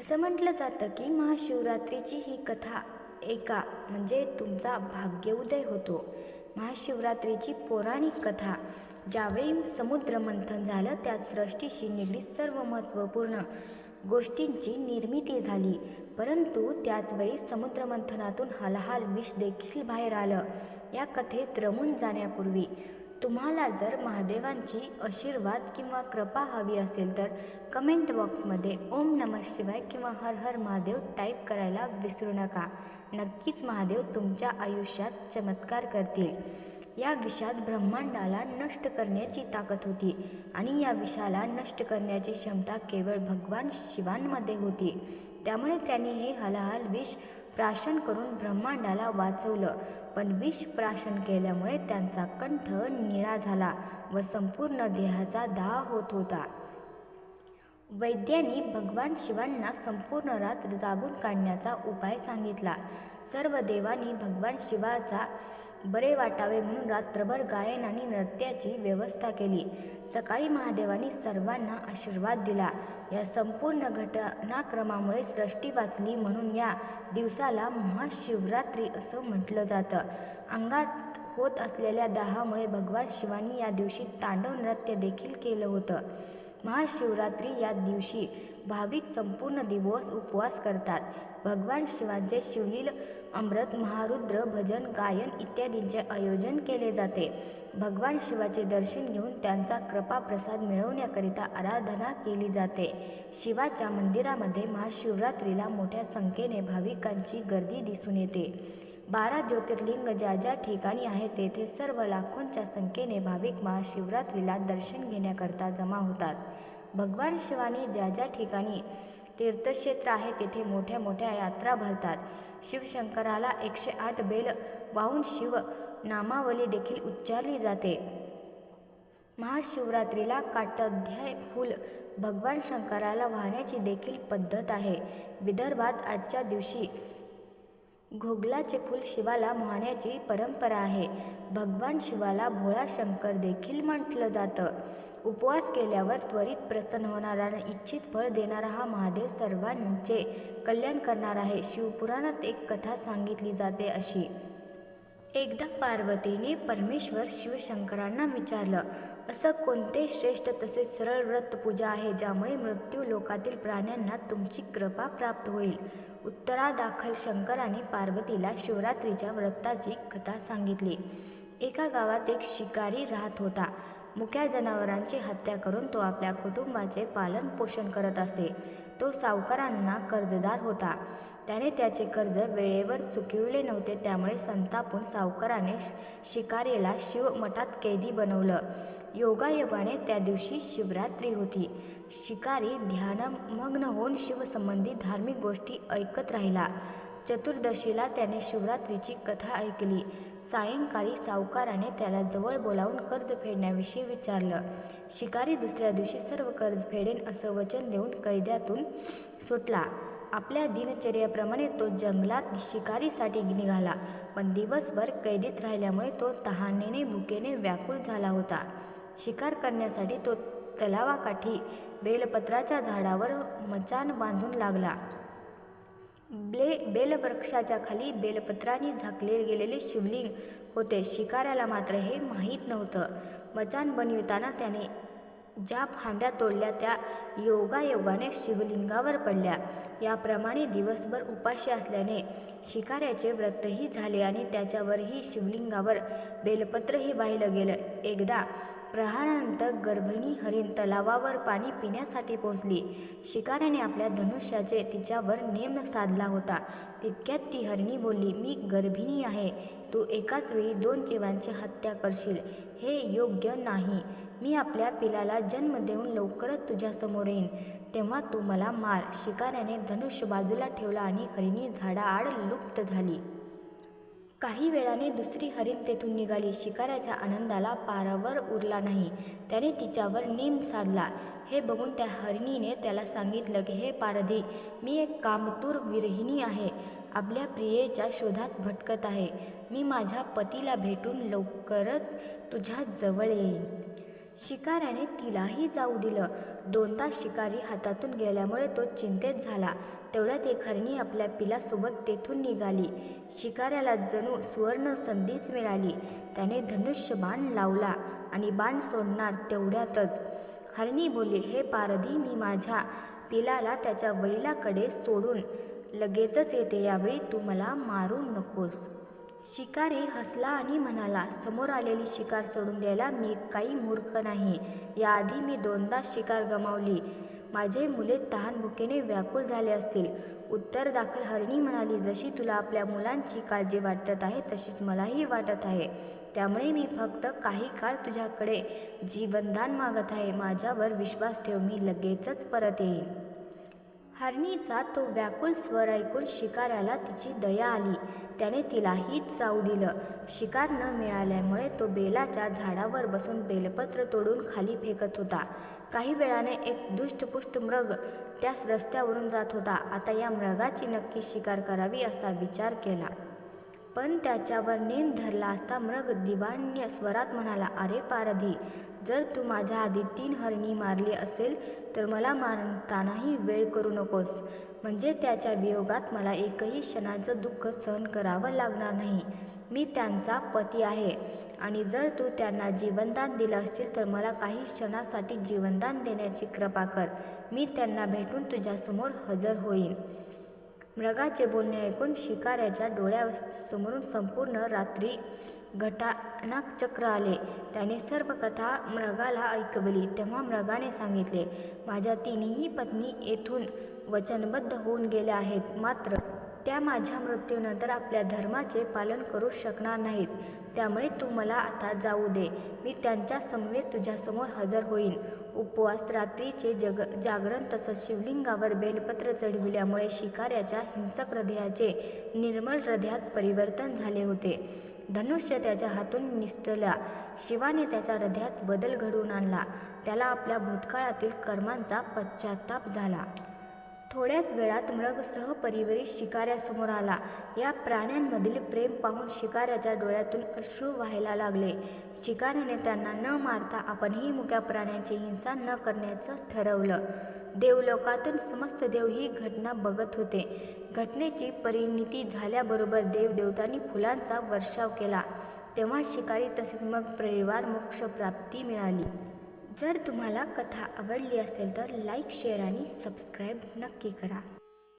असं म्हटलं जातं की महाशिवरात्रीची ही कथा ऐका म्हणजे तुमचा भाग्योदय होतो. महाशिवरात्रीची पौराणिक कथा. ज्यावेळी समुद्र मंथन झालं त्यात सृष्टीशी निगडीत सर्व महत्त्वपूर्ण गोष्टींची निर्मिती झाली. परंतु त्याचवेळी समुद्रमंथनातून हलाहल विष देखील बाहेर आलं. या कथेत रमून जाण्यापूर्वी तुम्हाला जर महादेवांची आशीर्वाद किंवा कृपा हवी असेल तर कमेंट बॉक्समध्ये ओम नमः शिवाय किंवा हर हर महादेव टाईप करायला विसरू नका. नक्कीच महादेव तुमच्या आयुष्यात चमत्कार करतील. या विषात ब्रह्मांडाला नष्ट करण्याची ताकद होती आणि या विषाला नष्ट करण्याची क्षमता केवळ भगवान शिवांमध्ये होती. त्यामुळे त्यांनी हे हलाहल विष प्राशन करून ब्रह्मांडाला वाचवलं. पण विष प्राशन केल्यामुळे त्यांचा कंठ निळा झाला व संपूर्ण देहाचा दाह होत होता. वैद्यांनी भगवान शिवांना संपूर्ण रात्र जागून काढण्याचा उपाय सांगितला. सर्व देवांनी भगवान शिवाचा बरे वाटावे म्हणून रात्रभर गायन आणि नृत्याची व्यवस्था केली. सकाळी महादेवांनी सर्वांना आशीर्वाद दिला. या संपूर्ण घटनाक्रमामुळे सृष्टी वाचली म्हणून या दिवसाला महाशिवरात्री असं म्हटलं जातं. अंगात होत असलेल्या दाहामुळे भगवान शिवांनी या दिवशी तांडव नृत्य देखील केलं होतं. महाशिवरात्री या दिवशी भाविक संपूर्ण दिवस उपवास करतात. भगवान शिवांचे शिवलील अमृत महारुद्र भजन गायन इत्यादींचे आयोजन केले जाते. भगवान शिवाचे दर्शन घेऊन त्यांचा कृपा प्रसाद मिळवण्याकरिता आराधना केली जाते. शिवाच्या मंदिरामध्ये महाशिवरात्रीला मोठ्या संख्येने भाविकांची गर्दी दिसून येते. 12 ज्योतिर्लिंग ज्या ज्या ठिकाणी आहेत तेथे सर्व लाखोंच्या संख्येने भाविक महाशिवरात्रीला दर्शन घेण्याकरता जमा होतात. भगवान शिवाने ज्या ज्या ठिकाणी तीर्थक्षेत्र आहे तेथे मोठ्या मोठ्या यात्रा भरतात. शिवशंकराला 108 बेल वाहून शिव नामावली देखील उच्चारली जाते. महाशिवरात्रीला काटाध्याय फूल भगवान शंकराला वाहण्याची देखील पद्धत आहे. विदर्भात आजच्या दिवशी घोगलाचे फूल शिवाला वाहण्याची परंपरा आहे. भगवान शिवाला भोळा शंकर देखील म्हटलं जातं. उपवास केल्यावर त्वरित प्रसन्न होणारा आणि इच्छित फळ देणारा हा महादेव सर्वांचे कल्याण करणार आहे. शिवपुराणात एक कथा सांगितली जाते अशी. एकदा पार्वतीने परमेश्वर शिवशंकरांना विचारलं, असं कोणते श्रेष्ठ तसेच सरळ व्रत पूजा आहे ज्यामुळे मृत्यू लोकातील प्राण्यांना तुमची कृपा प्राप्त होईल. उत्तरादाखल शंकराने पार्वतीला शिवरात्रीच्या व्रताची कथा सांगितली. एका गावात एक शिकारी राहत होता. मुक्या जनावरांची हत्या करून तो आपल्या कुटुंबाचे पालन पोषण करत असे. तो सावकारांना कर्जदार होता. त्याने त्याचे कर्ज वेळेवर चुकविले नव्हते. त्यामुळे संतापून सावकाराने शिकारीला शिवमठात कैदी बनवलं. योगायोगाने त्या दिवशी शिवरात्री होती. शिकारी ध्यानमग्न होऊन शिवसंबंधी धार्मिक गोष्टी ऐकत राहिला. चतुर्दशीला त्याने शिवरात्रीची कथा ऐकली. सायंकाळी सावकाराने त्याला जवळ बोलावून कर्ज फेडण्याविषयी विचारलं. शिकारी दुसऱ्या दिवशी सर्व कर्ज फेडेन असं वचन देऊन कैद्यातून सुटला. आपल्या दिनचर्याप्रमाणे तो जंगलात शिकारीसाठी निघाला. पण दिवसभर कैदीत राहिल्यामुळे तो तहानेने भुकेने व्याकुळ झाला होता. शिकार करण्यासाठी तो तलावाकाठी बेलपत्राच्या झाडावर मचाण बांधून लागला. बेलवृक्षाच्या खाली बेलपत्रांनी झाकले गेलेले शिवलिंग होते. शिकाऱ्याला मात्र हे माहीत नव्हतं. मचाण बनविताना त्याने ज्या फांद्या तोडल्या त्या योगायोगाने शिवलिंगावर पडल्या. याप्रमाणे दिवसभर उपाशी असल्याने शिकाऱ्याचे व्रतही झाले आणि त्याच्यावरही शिवलिंगावर बेलपत्रही वाहिलं गेलं. एकदा प्रहारानंतर गर्भिणी हरिण तलावावर पाणी पिण्यासाठी पोहोचली. शिकाऱ्याने आपल्या धनुष्याचे तिच्यावर नेम साधला होता. तितक्यात ती हरिणी बोलली, मी गर्भिणी आहे. तू एकाच वेळी 2 जीवांची हत्या करशील हे योग्य नाही. मी आपल्या पिलाला जन्म देऊन लवकरच तुझ्यासमोर येईन, तेव्हा तू मला मार. शिकाऱ्याने धनुष्य बाजूला ठेवला आणि हरिणी झाडाआड लुप्त झाली. काही वेळाने दुसरी हरिण तेथून निघाली. शिकाऱ्याच्या आनंदाला पारावर उरला नाही. त्याने तिच्यावर नेम साधला. हे बघून त्या हरिणीने त्याला सांगितलं की हे पारधी, मी एक कामतूर विरहिणी आहे. आपल्या प्रियेच्या शोधात भटकत आहे. मी माझ्या पतीला भेटून लवकरच तुझ्या जवळ येईन. शिकाऱ्याने तिलाही जाऊ दिलं. 2 तास शिकारी हातातून गेल्यामुळे तो चिंतेत झाला. तेवढ्यात एक हरणी आपल्या पिलासोबत तेथून निघाली. शिकाऱ्याला जणू सुवर्ण संधीच मिळाली. त्याने धनुष्य बाण लावला आणि बाण सोडणार तेवढ्यातच हरणी बोलली, हे पारधी, मी माझ्या पिलाला त्याच्या वडिलाकडे सोडून लगेचच येते. यावेळी तू मला मारू नकोस. शिकारी हसला आणि म्हणाला, समोर आलेली शिकार सोडून द्यायला मी काही मूर्ख नाही. याआधी मी 2दा शिकार गमावली. माझे मुले तहान-भुकेने व्याकुळ झाले असतील. उत्तरदाखल हरणी म्हणाली, जशी तुला आपल्या मुलांची काळजी वाटत आहे तशीच मलाही वाटत आहे. त्यामुळे मी फक्त काही काळ तुझ्याकडे जीवनदान मागत आहे. माझ्यावर विश्वास ठेव, मी लगेचच परत येईन. हरणीचा तो व्याकुळ स्वर ऐकून शिकाऱ्याला तिची दया आली. त्याने तिलाहीच जाऊ दिलं. शिकार न मिळाल्यामुळे तो बेलाच्या झाडावर बसून बेलपत्र तोडून खाली फेकत होता. काही वेळाने एक दुष्टपुष्ट मृग त्यास रस्त्यावरून जात होता. आता या मृगाची नक्की शिकार करावी असा विचार केला. पण त्याच्यावर नेम धरला असता मृग दिवाण्य स्वरात म्हणाला, अरे पारधी, जर तू माझ्या आधी 3 हरणी मारली असेल तर मला मारतानाही वेळ करू नकोस. म्हणजे त्याच्या वियोगात मला एकही क्षणाचं दुःख सहन करावं लागणार नाही. मी त्यांचा पती आहे आणि जर तू त्यांना जीवनदान दिलं असशील तर मला काही क्षणासाठी जीवनदान देण्याची कृपा कर. मी त्यांना भेटून तुझ्यासमोर हजर होईन. मृगाचे बोलणे ऐकून शिकाऱ्याच्या डोळ्यासमोरून संपूर्ण रात्री घटनाचक्र आले. त्याने सर्व कथा मृगाला ऐकवली. तेव्हा मृगाने सांगितले, माझ्या 3ही पत्नी येथून वचनबद्ध होऊन गेल्या आहेत. मात्र त्या माझ्या मृत्यूनंतर आपल्या धर्माचे पालन करू शकणार नाहीत. त्यामुळे तू मला आता जाऊ दे. मी त्यांच्या समवेत तुझ्यासमोर हजर होईन. उपवास, रात्रीचे जागरण तसंच शिवलिंगावर बेलपत्र चढविल्यामुळे शिकाऱ्याच्या हिंसक हृदयाचे निर्मळ हृदयात परिवर्तन झाले होते. धनुष्य त्याच्या हातून निसटल्या. शिवाने त्याच्या हृदयात बदल घडवून आणला. त्याला आपल्या भूतकाळातील कर्मांचा पश्चाताप झाला. थोड्याच वेळात मृग सहपरिवारी शिकाऱ्यासमोर आला. या प्राण्यांमधील प्रेम पाहून शिकाऱ्याच्या डोळ्यातून अश्रू व्हायला लागले. शिकाऱ्याने त्यांना न मारता आपणही मुक्या प्राण्यांची हिंसा न करण्याचं ठरवलं. देवलोकातून समस्त देव ही घटना बघत होते. घटनेची परिणिती झाल्याबरोबर देवदेवतांनी फुलांचा वर्षाव केला. तेव्हा शिकारी तसेच मग परिवार मोक्षप्राप्ती मिळाली. जर तुम्हाला कथा आवडली असेल तर लाईक, शेअर आणि सबस्क्राईब नक्की करा.